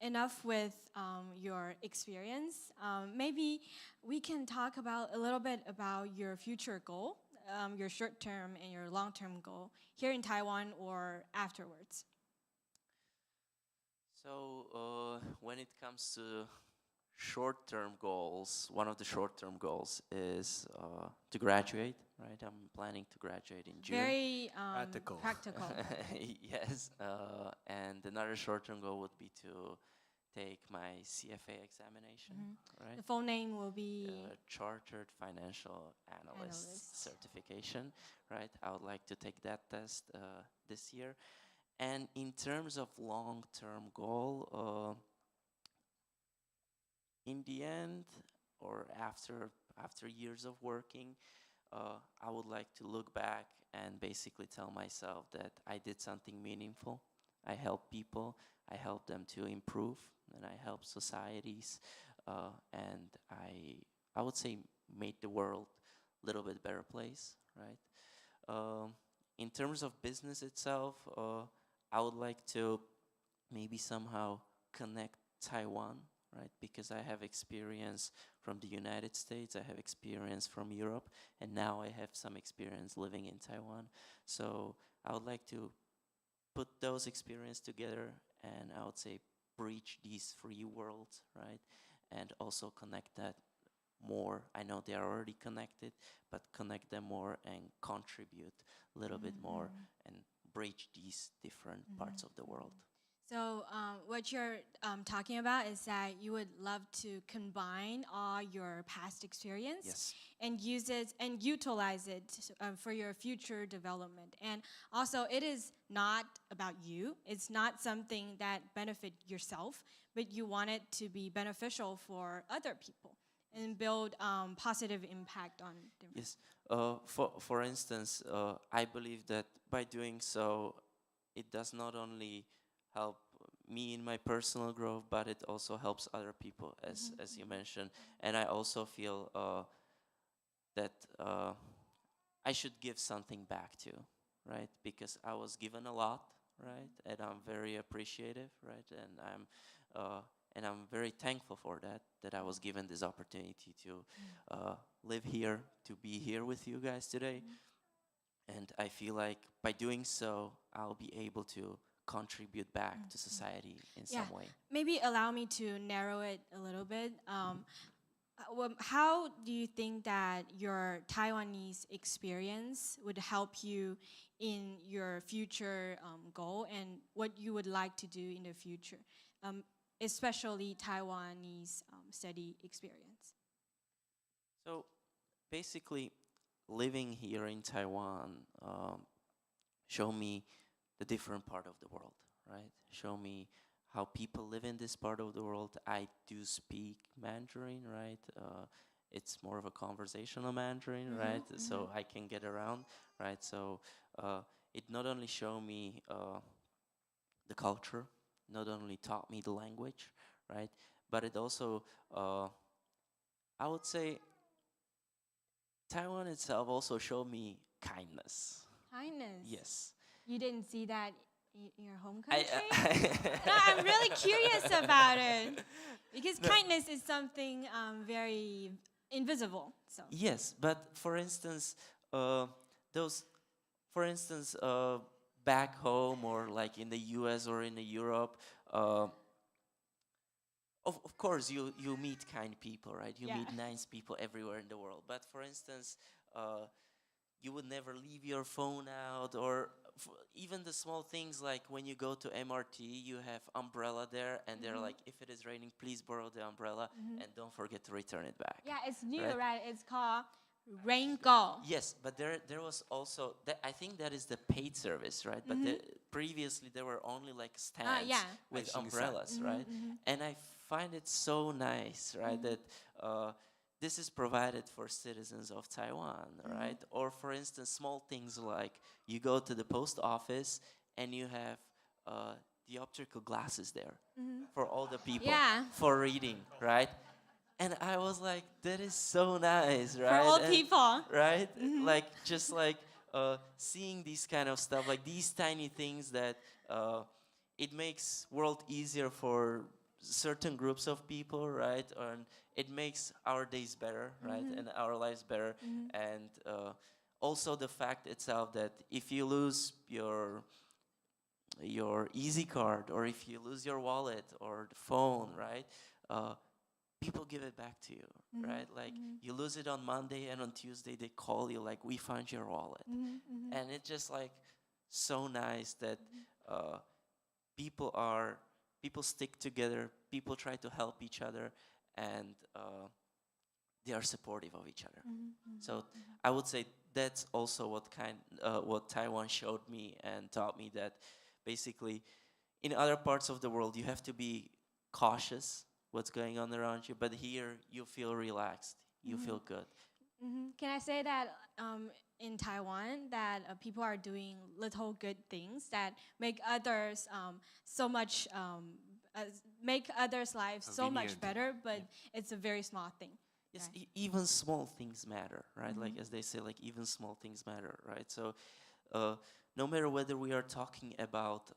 enough with your experience. Maybe we can talk about a little bit about your future goal, your short-term and your long-term goal here in Taiwan or afterwards. So when it comes to short-term goals, one of the short-term goals is to graduate, right? I'm planning to graduate in June. Very practical. Yes, and another short-term goal would be to take my CFA examination, right? The full name will be Chartered Financial Analyst Certification, right? I would like to take that test this year. And in terms of long-term goal, in the end, or after years of working, I would like to look back and basically tell myself that I did something meaningful. I helped people, I helped them to improve, and I helped societies, and I would say made the world a little bit better place, right? In terms of business itself, I would like to maybe somehow connect Taiwan, right? Because I have experience from the United States, I have experience from Europe, and now I have some experience living in Taiwan. So I would like to put those experiences together, and I would say bridge these three worlds, right? And also connect that more. I know they are already connected, but connect them more and contribute a little bit more and bridge these different parts of the world. So what you're talking about is that you would love to combine all your past experience and use it and utilize it for your future development. And also, it is not about you. It's not something that benefit yourself, but you want it to be beneficial for other people and build positive impact on them. Yes. For instance, I believe that by doing so, it does not only help me in my personal growth, but it also helps other people, as you mentioned. And I also feel that I should give something back too, right? Because I was given a lot, right? And I'm very appreciative, right? And I'm very thankful for that I was given this opportunity to live here, to be here with you guys today. And I feel like by doing so, I'll be able to contribute back to society in some way. Maybe allow me to narrow it a little bit. How do you think that your Taiwanese experience would help you in your future goal and what you would like to do in the future, especially Taiwanese study experience? So basically, living here in Taiwan show me the different part of the world, right? Show me how people live in this part of the world. I do speak Mandarin, right? It's more of a conversational Mandarin, right? So I can get around, right? So it not only showed me the culture, not only taught me the language, right? But it also, I would say, Taiwan itself also showed me kindness. Kindness? Yes. You didn't see that in your home country? No, I'm really curious about it. Because kindness is something very invisible. So. Yes, but for instance, back home or like in the US or in Europe, of course you meet kind people, right? You meet nice people everywhere in the world. But for instance, you would never leave your phone out, or even the small things like when you go to MRT, you have umbrella there, and they're like, if it is raining, please borrow the umbrella, and don't forget to return it back. Yeah, it's new, right? It's called Rain Go. Yes, but there was also, I think that is the paid service, right? But previously there were only like stands with umbrellas, right? And I find it so nice, right, that this is provided for citizens of Taiwan, right? Or for instance, small things like you go to the post office and you have the optical glasses there for all the people for reading, right? And I was like, that is so nice, right? For old people. Right? Like, just like seeing these kind of stuff, like these tiny things that it makes world easier for certain groups of people, right? And it makes our days better, right? And our lives better. And also the fact itself that if you lose your Easy card, or if you lose your wallet or the phone, right? People give it back to you, right? Like you lose it on Monday, and on Tuesday they call you like, we found your wallet. And it's just like so nice that people stick together, people try to help each other, and they are supportive of each other. So I would say that's also what Taiwan showed me and taught me, that basically in other parts of the world you have to be cautious what's going on around you, but here you feel relaxed, you feel good. Can I say that in Taiwan that people are doing little good things that make others make others' lives so much better, but it's a very small thing. Yes, right? Even small things matter, right? Like as they say, like even small things matter, right? So no matter whether we are talking about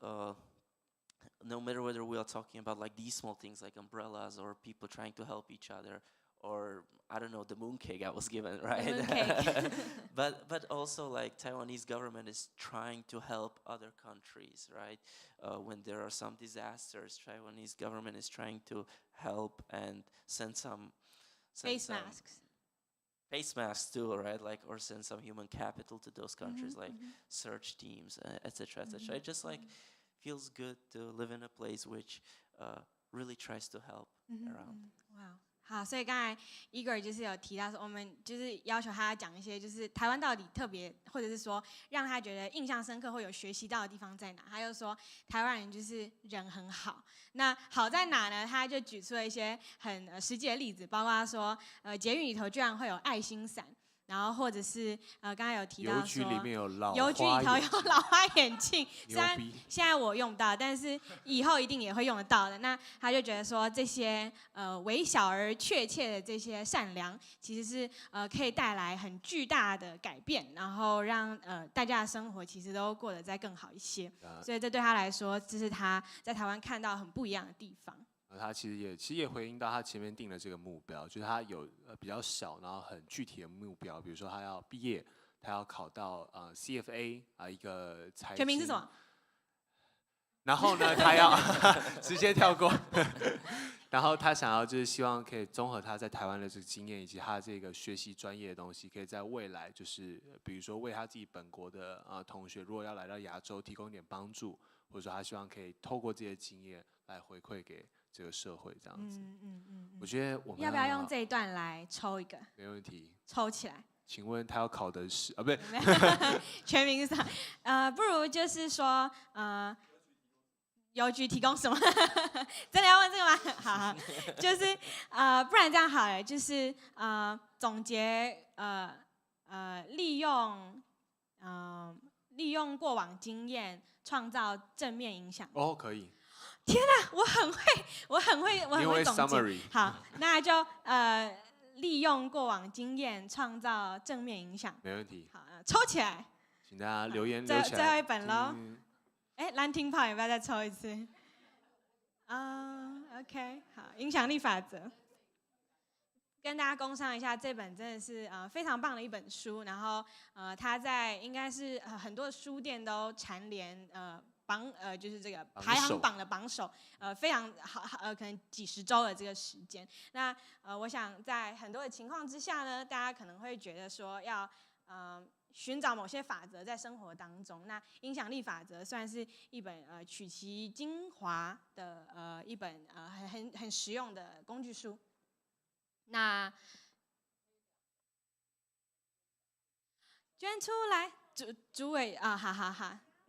like these small things like umbrellas, or people trying to help each other, or I don't know, the mooncake I was given, right? The mooncake. but also like Taiwanese government is trying to help other countries, right? When there are some disasters, Taiwanese government is trying to help and send some face masks. Face masks too, right? Like, or send some human capital to those countries, like search teams, etc., etc. It just like feels good to live in a place which really tries to help around. Wow. 好，所以刚才 Igor 就是有提到说，我们就是要求他讲一些，就是台湾到底特别，或者是说让他觉得印象深刻或有学习到的地方在哪。他就说台湾人就是人很好，那好在哪呢？他就举出了一些很实际的例子，包括说捷运里头居然会有爱心伞。然后或者是刚才有提到说，邮局里面有老邮局里头有老花眼镜，虽然牛逼现在我用不到，但是以后一定也会用得到的。那他就觉得说，这些微小而确切的这些善良，其实是可以带来很巨大的改变，然后让大家的生活其实都过得再更好一些。所以这对他来说，这是他在台湾看到很不一样的地方。他其实也回应到他前面定的这个目标，就是他有比较小然后很具体的目标，比如说他要毕业，他要考到CFA 一个财经。全名是什么？然后呢，他要直接跳过。然后他想要就是希望可以综合他在台湾的这个经验，以及他这个学习专业的东西，可以在未来就是比如说为他自己本国的同学，如果要来到亚洲提供一点帮助，或者说他希望可以透过这些经验来回馈给这个社会这样子。我觉得我们要不要用这一段来抽一个？没问题，抽起来。请问他要考的是不对？全名是什么？不如就是说邮局提供什么？真的要问这个吗？好，就是不然这样好了，就是总结利用过往经验创造正面影响。哦，可以。天哪，我很会总结。好，那就利用过往经验创造正面影响。没问题。好，抽起来。请大家留言留起来。最后一本喽。蓝听炮要不要再抽一次？OK， 好，影响力法则。跟大家工商一下，这本真的是非常棒的一本书，然后它在应该是很多书店都蝉联就是这个排行榜的榜首，非常好，可能几十周的这个时间。那我想在很多的情况之下呢，大家可能会觉得说要寻找某些法则在生活当中。那影响力法则算是一本取其精华的一本很实用的工具书。那捐出来，主委好，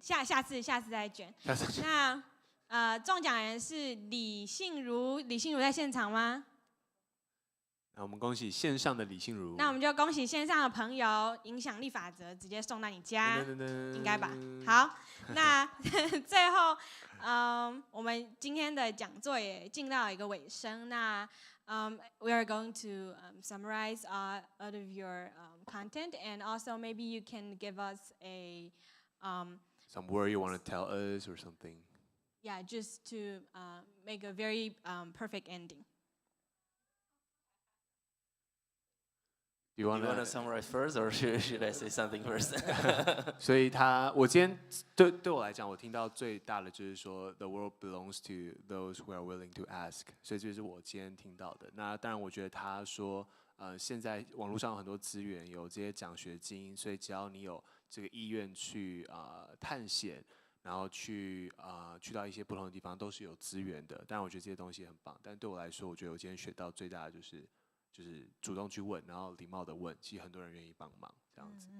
下次再捐。那中奖人是李信如在现场吗？那我们恭喜线上的李信如。那我们就恭喜线上的朋友，影响力法则直接送到你家，应该吧？好，那最后，我们今天的讲座也进到一个尾声。那we are going to summarize all of your content, and also maybe you can give us a some word you want to tell us or something. Yeah, just to make a very perfect ending. Do you want to summarize first, or should I say something first? 所以我今天对我来讲，我听到最大的就是说 ，the world belongs to those who are willing to ask。所以这是我今天听到的。那当然，我觉得他说，现在网络上有很多资源，有这些奖学金，所以只要你有这个意愿去探险，然后去到一些不同的地方，都是有资源的。当然，我觉得这些东西很棒。但对我来说，我觉得我今天学到最大的就是主动去问，然后礼貌的问，其实很多人愿意帮忙，这样子。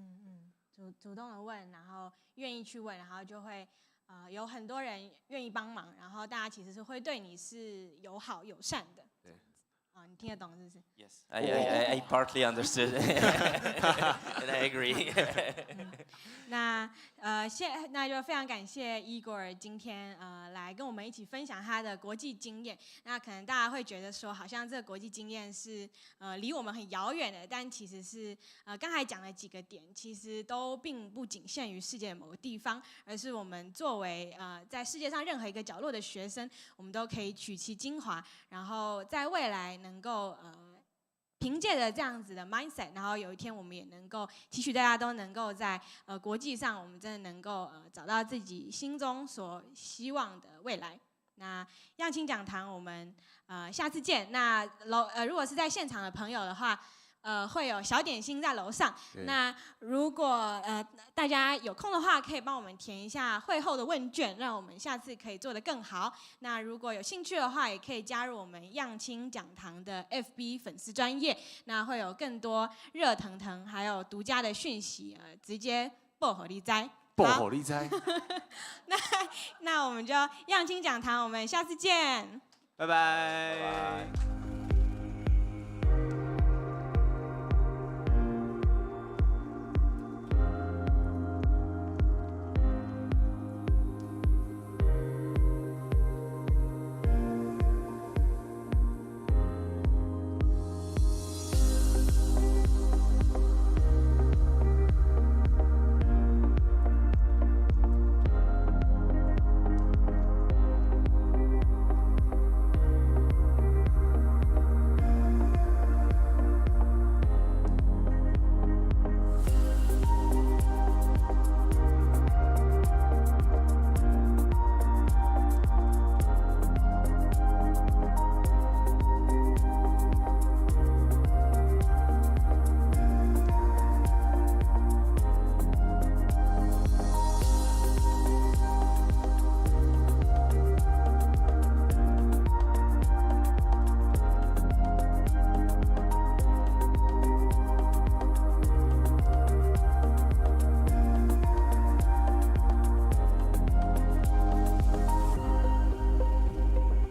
主动的问，然后愿意去问，然后就会有很多人愿意帮忙，然后大家其实是会对你是友好友善的。对。你听得懂是不是 Yes, I partly understood, and I agree. 那就非常感谢 Igor 今天来跟我们一起分享他的国际经验。那可能大家会觉得说，好像这个国际经验是离我们很遥远的，但其实是刚才讲了几个点，其实都并不仅限于世界的某个地方，而是我们作为在世界上任何一个角落的学生，我们都可以取其精华，然后在未来能够凭借着这样子的 mindset， 然后有一天我们也能够期许大家都能够在国际上，我们真的能够找到自己心中所希望的未来。那漾青讲堂，我们下次见。那如果是在现场的朋友的话，会有小点心在楼上。那如果大家有空的话，可以帮我们填一下会后的问卷，让我们下次可以做得更好。那如果有兴趣的话，也可以加入我们漾青讲堂的 FB 粉丝专页，那会有更多热腾腾还有独家的讯息，直接报给你知。报给你知。那我们就漾青讲堂，我们下次见。拜拜。